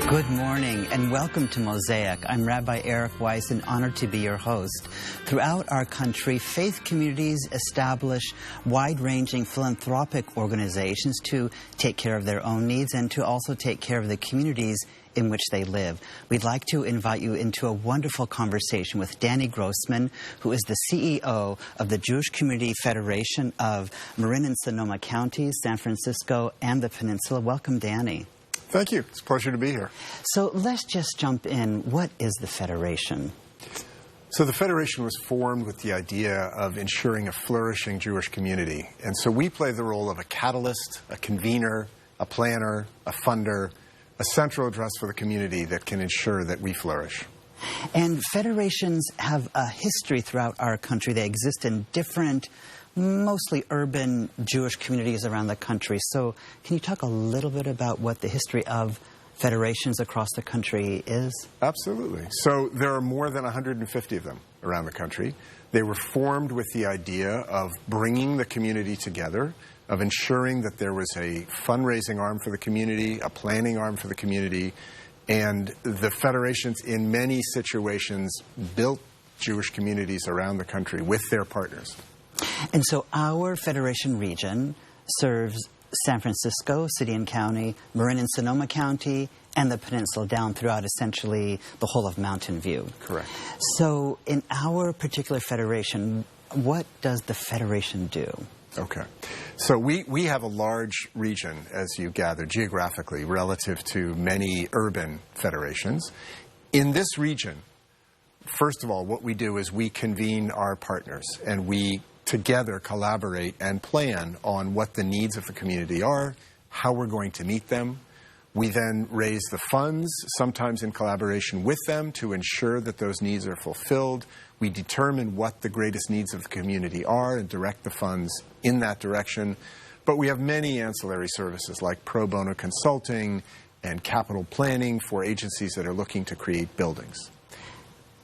Good morning and welcome to Mosaic. I'm Rabbi Eric Weiss and honored to be your host. Throughout our country, faith communities establish wide-ranging philanthropic organizations to take care of their own needs and to also take care of the communities in which they live. We'd like to invite you into a wonderful conversation with Danny Grossman, who is the CEO of the Jewish Community Federation of Marin and Sonoma Counties, San Francisco, and the Peninsula. Welcome, Danny. Thank you. It's a pleasure to be here. So let's just jump in. What is the Federation? So the Federation was formed with the idea of ensuring a flourishing Jewish community. And so we play the role of a catalyst, a convener, a planner, a funder, a central address for the community that can ensure that we flourish. And federations have a history throughout our country. They exist in different, mostly urban Jewish communities around the country. So can you talk a little bit about what the history of federations across the country is? Absolutely. So there are more than 150 of them around the country. They were formed with the idea of bringing the community together, of ensuring that there was a fundraising arm for the community, a planning arm for the community, and the federations in many situations built Jewish communities around the country with their partners. And so our federation region serves San Francisco, City and County, Marin and Sonoma County, and the Peninsula down throughout essentially the whole of Mountain View. Correct. So in our particular federation, what does the federation do? Okay. So we have a large region, as you gather, geographically, relative to many urban federations. In this region, first of all, what we do is we convene our partners, and we together collaborate and plan on what the needs of the community are, how we're going to meet them. We then raise the funds, sometimes in collaboration with them, to ensure that those needs are fulfilled. We determine what the greatest needs of the community are and direct the funds in that direction. But we have many ancillary services like pro bono consulting and capital planning for agencies that are looking to create buildings.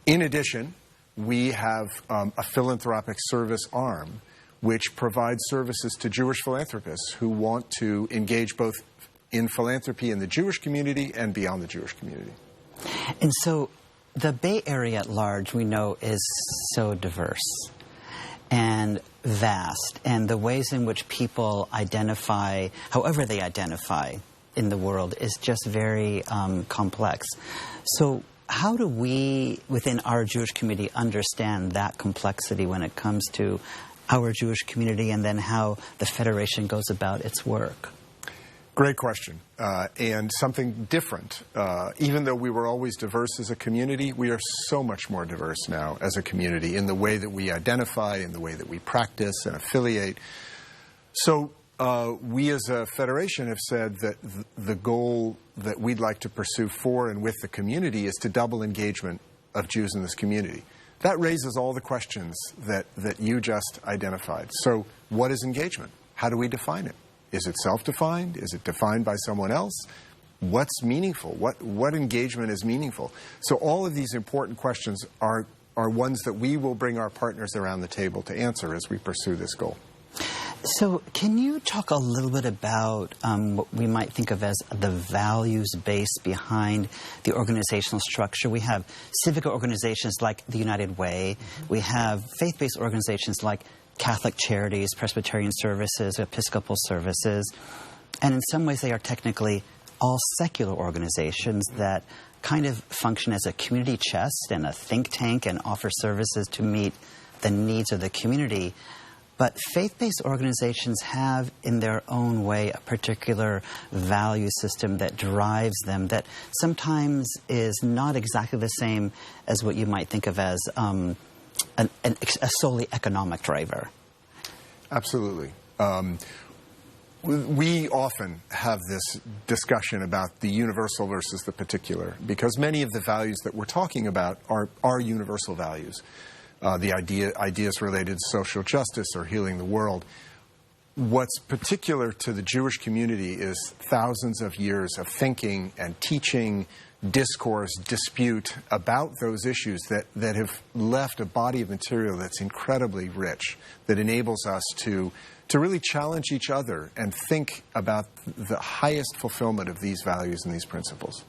In addition, we have a philanthropic service arm which provides services to Jewish philanthropists who want to engage both in philanthropy in the Jewish community and beyond the Jewish community. And so the Bay Area at large, we know, is so diverse and vast, and the ways in which people identify, however they identify in the world, is just very complex. So how do we, within our Jewish community, understand that complexity when it comes to our Jewish community and then how the Federation goes about its work? Great question, and something different. Even though we were always diverse as a community, we are so much more diverse now as a community in the way that we identify, in the way that we practice and affiliate. So we as a federation have said that the goal that we'd like to pursue for and with the community is to double engagement of Jews in this community. That raises all the questions that you just identified. So what is engagement? How do we define it? Is it self-defined? Is it defined by someone else? What's meaningful? What engagement is meaningful? So all of these important questions are ones that we will bring our partners around the table to answer as we pursue this goal. So can you talk a little bit about what we might think of as the values base behind the organizational structure? We have civic organizations like the United Way. We have faith-based organizations like Catholic Charities, Presbyterian Services, Episcopal Services. And in some ways they are technically all secular organizations that kind of function as a community chest and a think tank and offer services to meet the needs of the community. But faith-based organizations have, in their own way, a particular value system that drives them that sometimes is not exactly the same as what you might think of as a solely economic driver. Absolutely. We often have this discussion about the universal versus the particular, because many of the values that we're talking about are universal values. The ideas related to social justice or healing the world. What's particular to the Jewish community is thousands of years of thinking and teaching discourse, dispute about those issues that have left a body of material that's incredibly rich, that enables us to really challenge each other and think about the highest fulfillment of these values and these principles.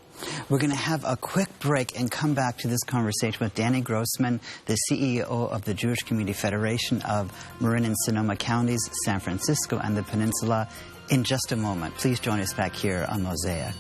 We're going to have a quick break and come back to this conversation with Danny Grossman, the CEO of the Jewish Community Federation of Marin and Sonoma Counties, San Francisco, and the Peninsula in just a moment. Please join us back here on Mosaic.